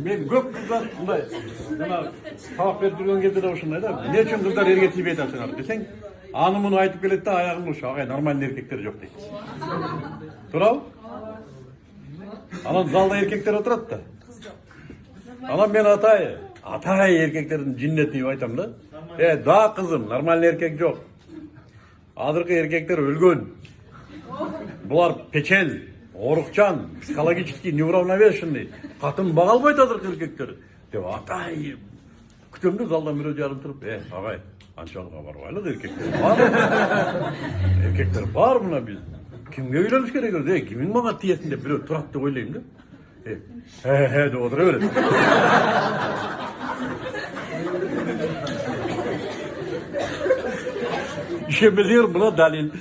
men köp kızlar bunday. Buna cevap berip durgan кезде de ушундай да. Эмне үчүн кыздар эрге тийбей атасыңар десең, аны муну айтып келет да аягын ушуп, агай нормальный эркектер жок дейт. Туурабы? Анан залда эркектер отурат да. Анан мен атай эркектердин жинне тийип айтам да. Да кызым, нормальный эркек жок. Азыркы эркектер өлгөн. Булар печель, орукчан, психологический неуравновешенный. Катын бага албайт азыркы эркектер. Деп атай күтөмдү залдан бирөө жарым туруп, агай, анчалык барбайлы эркектер бар. Эркектер бар мына биз. Кимге үйлөнүш керек эле? Кимиң мага тиесин деп бирөө турат деп ойлойм да. Деп отура берет. İşe benziyor buna dalil.